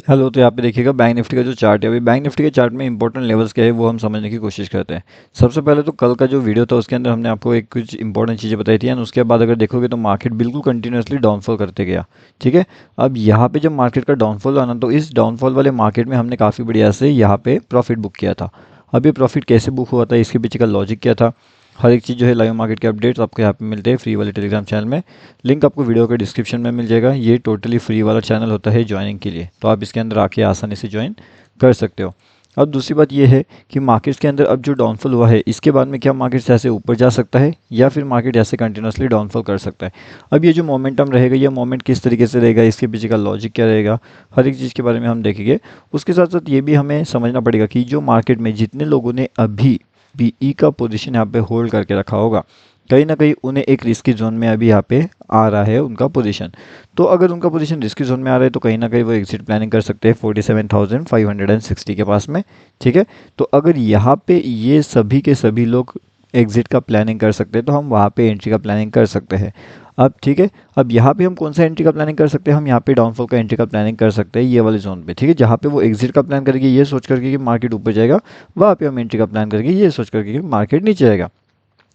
Hello. तो यहाँ पे देखिएगा बैंक निफ्टी का जो चार्ट है, अभी बैंक निफ्टी के चार्ट में इंपॉर्टेंट लेवल्स क्या है वो हम समझने की कोशिश करते हैं। सबसे पहले तो कल का जो वीडियो था उसके अंदर हमने आपको एक कुछ इंपॉर्टेंट चीज़ें बताई थी एंड उसके बाद अगर देखोगे तो मार्केट बिल्कुल कंटिन्यूसली डाउनफॉल करते गया। ठीक है। अब यहाँ पे जब मार्केट का डाउनफॉल आना तो इस डाउनफॉल वाले मार्केट में हमने काफ़ी बढ़िया से यहाँ पे प्रॉफिट बुक किया था। अब ये प्रॉफिट कैसे बुक हुआ था, इसके पीछे का लॉजिक क्या था, हर एक चीज़ जो है लाइव मार्केट के अपडेट्स आपको यहाँ पे मिलते हैं फ्री वाले टेलीग्राम चैनल में। लिंक आपको वीडियो के डिस्क्रिप्शन में मिल जाएगा। ये टोटली फ्री वाला चैनल होता है ज्वाइनिंग के लिए, तो आप इसके अंदर आके आसानी से ज्वाइन कर सकते हो। अब दूसरी बात ये है कि मार्केट्स के अंदर अब जो डाउनफॉल हुआ है इसके बाद में क्या मार्केट्स ऐसे ऊपर जा सकता है या फिर मार्केट ऐसे कंटिन्यूसली डाउनफॉल कर सकता है। अब ये जो मोमेंटम रहेगा, ये मोमेंट किस तरीके से रहेगा, इसके पीछे का लॉजिक क्या रहेगा, हर एक चीज़ के बारे में हम देखेंगे। उसके साथ साथ ये भी हमें समझना पड़ेगा कि जो मार्केट में जितने लोगों ने अभी पीई का पोजीशन यहाँ पे होल्ड करके रखा होगा, कहीं ना कहीं उन्हें एक रिस्की जोन में अभी यहाँ पे आ रहा है उनका पोजीशन। तो अगर उनका पोजीशन रिस्की जोन में आ रहा है तो कहीं ना कहीं वो एग्जिट प्लानिंग कर सकते हैं 47,560 के पास में। ठीक है। तो अगर यहाँ पे ये सभी के सभी लोग एग्जिट का प्लानिंग कर सकते हैं तो हम वहाँ पे एंट्री का प्लानिंग कर सकते हैं। अब ठीक है। अब यहाँ पे हम कौन सा एंट्री का प्लानिंग कर सकते हैं, हम यहाँ पे डाउनफॉल का एंट्री का प्लानिंग कर सकते हैं ये वाले जोन पे। ठीक है। जहाँ पे वो एग्जिट का प्लान करेंगे ये सोच करके कि मार्केट ऊपर जाएगा, वहाँ पे हम एंट्री का प्लान करेंगे ये सोच करके कि मार्केट नीचे जाएगा।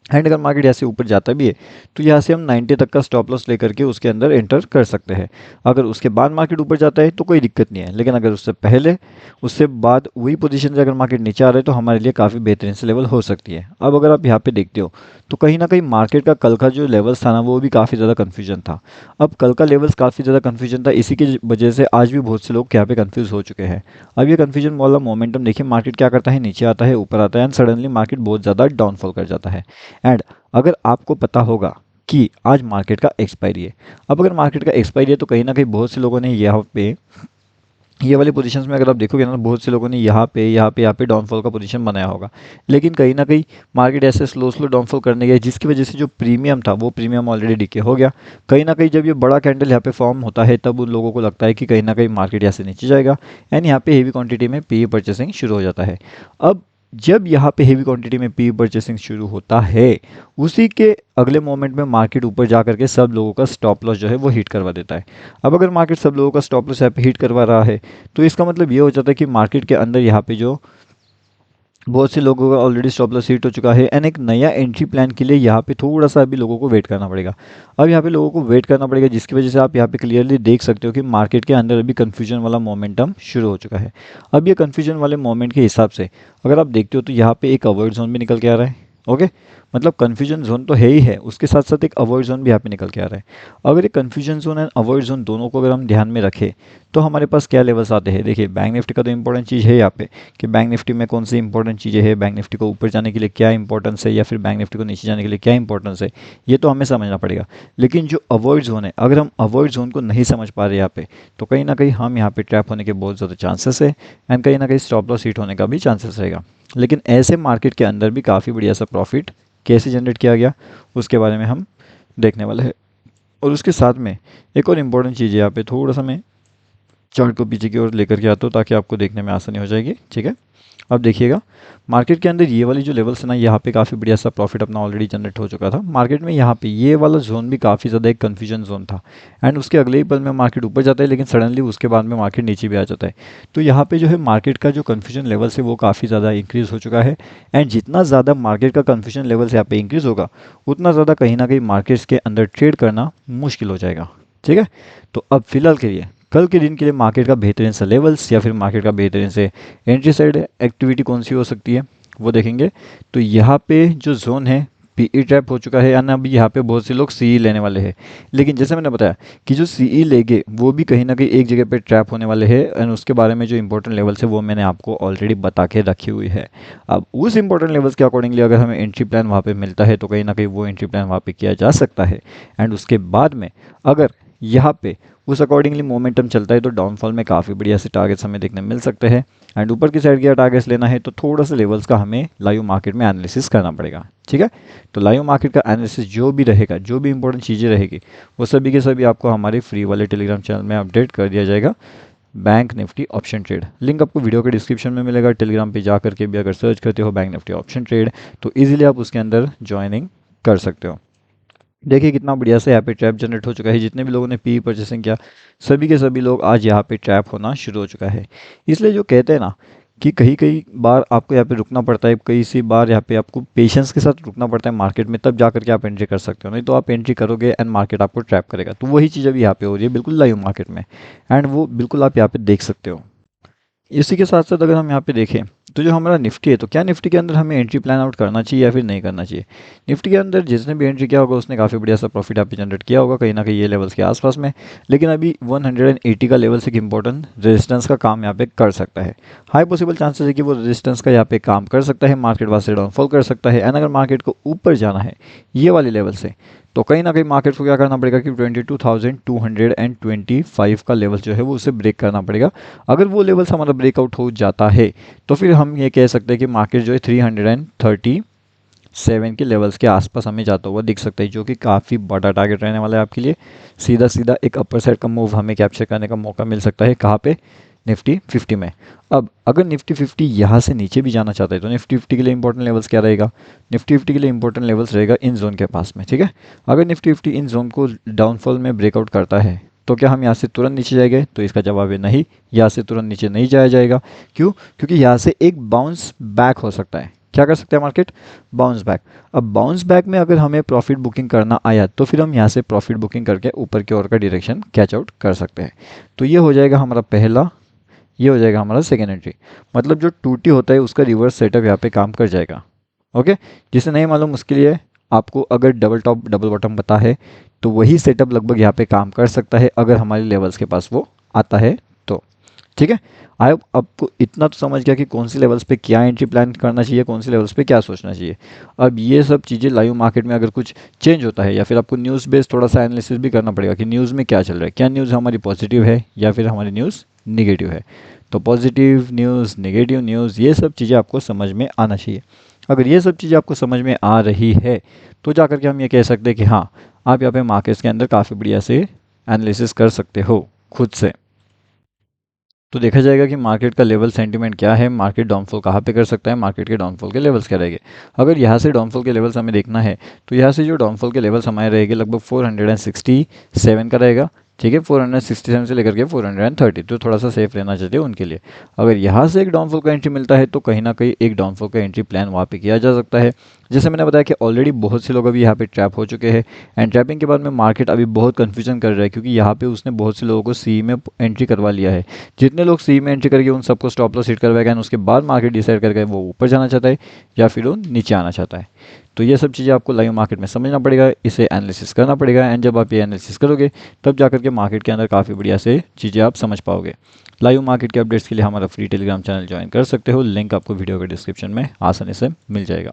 एंड अगर मार्केट ऐसे ऊपर जाता भी है तो यहाँ से हम 90 तक का स्टॉप लॉस लेकर के उसके अंदर एंटर कर सकते हैं। अगर उसके बाद मार्केट ऊपर जाता है तो कोई दिक्कत नहीं है, लेकिन अगर उससे पहले उससे बाद वही पोजीशन से अगर मार्केट नीचे आ रहा है तो हमारे लिए काफ़ी बेहतरीन से लेवल हो सकती है। अब अगर आप यहाँ पे देखते हो तो कहीं ना कहीं मार्केट का कल का जो लेवल्स था ना वो भी काफ़ी ज़्यादा कन्फ्यूजन था। अब कल का लेवल्स काफ़ी ज़्यादा कन्फ्यूजन था, इसी की वजह से आज भी बहुत से लोग यहाँ पे कन्फ्यूज़ हो चुके हैं। अब ये कन्फ्यूजन वाला मोमेंटम देखिए, मार्केट क्या करता है, नीचे आता है ऊपर आता है एंड सडनली मार्केट बहुत ज़्यादा डाउनफॉल कर जाता है। एंड अगर आपको पता होगा कि आज मार्केट का एक्सपायरी है, अब अगर मार्केट का एक्सपायरी है तो कहीं ना कहीं बहुत से लोगों ने यहाँ पे ये वाली पोजीशंस में अगर आप देखोगे ना, बहुत से लोगों ने यहाँ पे डाउनफॉल का पोजीशन बनाया होगा। लेकिन कहीं ना कहीं मार्केट ऐसे स्लो स्लो डाउनफॉल करने गया जिसकी वजह से जो प्रीमियम था वो प्रीमियम ऑलरेडी डिके हो गया। कहीं ना कहीं जब ये बड़ा कैंडल यहाँ पे फॉर्म होता है तब उन लोगों को लगता है कि कहीं ना कहीं मार्केट यहाँ से नीचे जाएगा एंड यहाँ पे हेवी क्वांटिटी में पी परचेसिंग शुरू हो जाता है। अब जब यहाँ पे हेवी क्वांटिटी में पी परचेसिंग शुरू होता है उसी के अगले मोमेंट में मार्केट ऊपर जा करके सब लोगों का स्टॉप लॉस जो है वो हिट करवा देता है। अब अगर मार्केट सब लोगों का स्टॉप लॉस यहाँ पे हिट करवा रहा है तो इसका मतलब ये हो जाता है कि मार्केट के अंदर यहाँ पे जो बहुत से लोगों का ऑलरेडी स्टॉप लॉस हिट हो चुका है एंड एक नया एंट्री प्लान के लिए यहाँ पे थोड़ा सा अभी लोगों को वेट करना पड़ेगा। अब यहाँ पे लोगों को वेट करना पड़ेगा जिसकी वजह से आप यहाँ पे क्लियरली देख सकते हो कि मार्केट के अंदर अभी कन्फ्यूजन वाला मोमेंटम शुरू हो चुका है। अब ये कन्फ्यूजन वाले मोमेंट के हिसाब से अगर आप देखते हो तो यहाँ पे एक अवॉइड जोन भी निकल के आ रहा है। ओके। मतलब कन्फ्यूजन जोन तो है ही है, उसके साथ साथ एक अवॉइड जोन भी यहाँ पे निकल के आ रहा है। अगर ये confusion zone and avoid zone दोनों को अगर हम ध्यान में रखें तो हमारे पास क्या लेवल्स आते हैं। देखिए बैंक निफ्टी का तो इंपॉर्टेंट चीज़ है यहाँ पे कि बैंक निफ्टी में कौन सी इंपॉर्टेंट चीज़ें हैं, बैंक निफ्टी को ऊपर जाने के लिए क्या इंपॉर्टेंस है या फिर बैंक निफ्टी को नीचे जाने के लिए क्या इंपॉर्टेंस है, ये तो हमें समझना पड़ेगा। लेकिन जो अवॉइड जोन है, अगर हम अवॉइड जोन को नहीं समझ पा रहे यहाँ पे तो कहीं ना कहीं हम यहाँ पे ट्रैप होने के बहुत ज़्यादा चांसेस है एंड कहीं ना कहीं स्टॉप लॉस हिट होने का भी चांसेस रहेगा। लेकिन ऐसे मार्केट के अंदर भी काफ़ी बढ़िया सा प्रॉफिट कैसे जनरेट किया गया उसके बारे में हम देखने वाले हैं। और उसके साथ में एक और इम्पॉर्टेंट चीज़ है, यहाँ पे थोड़ा सा मैं चार्ट को पीछे की ओर लेकर के आता हूँ ताकि आपको देखने में आसानी हो जाएगी। ठीक है। अब देखिएगा मार्केट के अंदर ये वाली जो लेवल्स है ना, यहाँ पे काफ़ी बढ़िया सा प्रॉफिट अपना ऑलरेडी जनरेट हो चुका था मार्केट में। यहाँ पे ये वाला जोन भी काफ़ी ज़्यादा एक कन्फ्यूजन जोन था एंड उसके अगले ही पल में मार्केट ऊपर जाता है लेकिन सडनली उसके बाद में मार्केट नीचे भी आ जाता है। तो यहाँ पे जो है मार्केट का जो कन्फ्यूजन लेवल्स है वो काफ़ी ज़्यादा इंक्रीज़ हो चुका है एंड जितना ज़्यादा मार्केट का कन्फ्यूजन लेवल्स यहाँ पे इंक्रीज़ होगा उतना ज़्यादा कहीं ना कहीं मार्केट्स के अंदर ट्रेड करना मुश्किल हो जाएगा। ठीक है। तो अब फिलहाल के लिए कल के दिन के लिए मार्केट का बेहतरीन सा लेवल्स या फिर मार्केट का बेहतरीन से एंट्री साइड एक्टिविटी कौन सी हो सकती है वो देखेंगे। तो यहाँ पे जो जोन है पीई ट्रैप हो चुका है यानी अभी यहाँ पे बहुत से लोग सीई लेने वाले हैं। लेकिन जैसे मैंने बताया कि जो सीई लेंगे वो भी कहीं ना कहीं एक जगह पे ट्रैप होने वाले हैं एंड उसके बारे में जो इंपॉर्टेंट लेवल्स है वो मैंने आपको ऑलरेडी बता के रखी हुई है। अब उस इंपॉर्टेंट लेवल्स के अकॉर्डिंगली अगर हमें एंट्री प्लान वहाँ पे मिलता है तो कहीं ना कहीं वो एंट्री प्लान वहाँ पे किया जा सकता है एंड उसके बाद में अगर यहाँ पे उस अकॉर्डिंगली मोमेंटम चलता है तो डाउनफॉल में काफ़ी बढ़िया से टारगेट्स हमें देखने मिल सकते हैं एंड ऊपर की साइड के टारगेट्स लेना है तो थोड़ा सा लेवल्स का हमें लाइव मार्केट में एनालिसिस करना पड़ेगा। ठीक है। तो लाइव मार्केट का एनालिसिस जो भी रहेगा, जो भी इंपॉर्टेंट चीज़ें रहेगी वो सभी के सभी आपको हमारे फ्री वाले टेलीग्राम चैनल में अपडेट कर दिया जाएगा। Bank Nifty option trade link आपको वीडियो के डिस्क्रिप्शन में मिलेगा। टेलीग्राम पे जा करके भी अगर सर्च करते हो बैंक निफ्टी ऑप्शन ट्रेड तो ईजिली आप उसके अंदर ज्वाइनिंग कर सकते हो। देखिए कितना बढ़िया से यहाँ पे ट्रैप जनरेट हो चुका है। जितने भी लोगों ने पी परचेसिंग किया, सभी के सभी लोग आज यहाँ पे ट्रैप होना शुरू हो चुका है। इसलिए जो कहते हैं ना कि कहीं कहीं बार आपको यहाँ पे रुकना पड़ता है, कई सी बार यहाँ पे आपको पेशेंस के साथ रुकना पड़ता है मार्केट में, तब जा करके आप एंट्री कर सकते हो। नहीं तो आप एंट्री करोगे एंड मार्केट आपको ट्रैप करेगा। तो वही चीज़ अभी यहाँ पे हो रही है बिल्कुल लाइव मार्केट में, एंड वो बिल्कुल आप यहाँ पे देख सकते हो। इसी के साथ साथ अगर हम यहाँ पे देखें तो जो हमारा निफ्टी है, तो क्या निफ्टी के अंदर हमें एंट्री प्लान आउट करना चाहिए या फिर नहीं करना चाहिए। निफ्टी के अंदर जिसने भी एंट्री किया होगा उसने काफ़ी बढ़िया सा प्रॉफिट यहाँ पे जनरेट किया होगा कहीं ना कहीं ये लेवल्स के आसपास में। लेकिन अभी 180 का लेवल से एक इंपॉर्टेंट रेजिस्टेंस का काम यहाँ पे कर सकता है। हाई पॉसिबल चांसेस है कि वो रेजिस्टेंस का यहाँ पे काम कर सकता है, मार्केट वहाँ से डाउनफॉल कर सकता है। एंड अगर मार्केट को ऊपर जाना है ये वाले लेवल से, तो कहीं ना कहीं मार्केट को क्या करना पड़ेगा कि 22,225 का लेवल जो है वो उसे ब्रेक करना पड़ेगा। अगर वो लेवल्स हमारा ब्रेकआउट हो जाता है तो फिर हम ये कह सकते हैं कि मार्केट जो है 337 के लेवल्स के आसपास हमें जाता हुआ दिख सकता है, जो कि काफ़ी बड़ा टारगेट रहने वाला है आपके लिए। सीधा सीधा एक अपर साइड का मूव हमें कैप्चर करने का मौका मिल सकता है। कहाँ पे? निफ्टी 50 में। अब अगर निफ्टी 50 यहाँ से नीचे भी जाना चाहता है तो निफ्टी 50 के लिए इंपॉर्टेंट लेवल्स क्या रहेगा? निफ्टी 50 के लिए इंपॉर्टेंट लेवल्स रहेगा इन जोन के पास में, ठीक है। अगर निफ्टी 50 इन जोन को डाउनफॉल में ब्रेकआउट करता है तो क्या हम यहाँ से तुरंत नीचे जाएंगे? तो इसका जवाब है नहीं, यहाँ से तुरंत नीचे नहीं जाया जाएगा। क्यों? क्योंकि यहाँ से एक बाउंस बैक हो सकता है। क्या कर सकते हैं मार्केट? Bounce back. अब बाउंस बैक में अगर हमें प्रॉफिट बुकिंग करना आया तो फिर हम यहाँ से प्रॉफिट बुकिंग करके ऊपर की ओर का डायरेक्शन कैच आउट कर सकते हैं। तो ये हो जाएगा हमारा पहला, ये हो जाएगा हमारा सेकेंड एंट्री। मतलब जो टूटी होता है उसका रिवर्स सेटअप यहाँ पे काम कर जाएगा। ओके, जिसे नहीं मालूम उसके लिए आपको अगर डबल टॉप डबल बॉटम पता है तो वही सेटअप लगभग यहाँ पे काम कर सकता है अगर हमारे लेवल्स के पास वो आता है तो। ठीक है, आई होप आपको इतना तो समझ गया कि कौन सी लेवल्स पे क्या एंट्री प्लान करना चाहिए, कौन सी लेवल्स पे क्या सोचना चाहिए। अब ये सब चीज़ें लाइव मार्केट में अगर कुछ चेंज होता है या फिर आपको न्यूज़ बेस्ड थोड़ा सा एनालिसिस भी करना पड़ेगा कि न्यूज़ में क्या चल रहा है, क्या न्यूज़ हमारी पॉजिटिव है या फिर हमारी न्यूज़ निगेटिव है। तो पॉजिटिव न्यूज़, नेगेटिव न्यूज़, ये सब चीज़ें आपको समझ में आना चाहिए। अगर ये सब चीज़ें आपको समझ में आ रही है तो जा करके हम ये कह सकते हैं कि हाँ, आप यहाँ पे मार्केट्स के अंदर काफ़ी बढ़िया से एनालिसिस कर सकते हो खुद से। तो देखा जाएगा कि मार्केट का लेवल सेंटीमेंट क्या है, मार्केट डाउनफॉल कहाँ पे कर सकता है, मार्केट के डाउनफॉल के लेवल्स क्या रहेंगे। अगर यहाँ से डाउनफॉल के लेवल्स हमें देखना है तो यहाँ से जो डाउनफॉल के लेवल्स हमारे रहेंगे लगभग 467 का रहेगा। ठीक है, 467 से लेकर के 430, तो थोड़ा सा सेफ रहना चाहिए उनके लिए। अगर यहाँ से एक डाउनफॉल का एंट्री मिलता है तो कहीं ना कहीं एक डाउनफॉल का एंट्री प्लान वहाँ पे किया जा सकता है। जैसे मैंने बताया कि ऑलरेडी बहुत से लोग अभी यहाँ पे ट्रैप हो चुके हैं, एंड ट्रैपिंग के बाद में मार्केट अभी बहुत कन्फ्यूजन कर रहा है क्योंकि यहाँ पे उसने बहुत से लोगों को सी में एंट्री करवा लिया है। जितने लोग सी में एंट्री करके उन सबको स्टॉप लॉस हिट करवाएगा एंड उसके बाद मार्केट डिसाइड करके वो ऊपर जाना चाहता है या फिर वो नीचे आना चाहता है। तो ये सब चीज़ें आपको लाइव मार्केट में समझना पड़ेगा, इसे एनालिसिस करना पड़ेगा, एंड जब आप ये एनालिसिस करोगे तब जा करके मार्केट के अंदर काफ़ी बढ़िया से चीज़ें आप समझ पाओगे। लाइव मार्केट के अपडेट्स के लिए हमारा फ्री टेलीग्राम चैनल ज्वाइन कर सकते हो, लिंक आपको वीडियो के डिस्क्रिप्शन में आसानी से मिल जाएगा।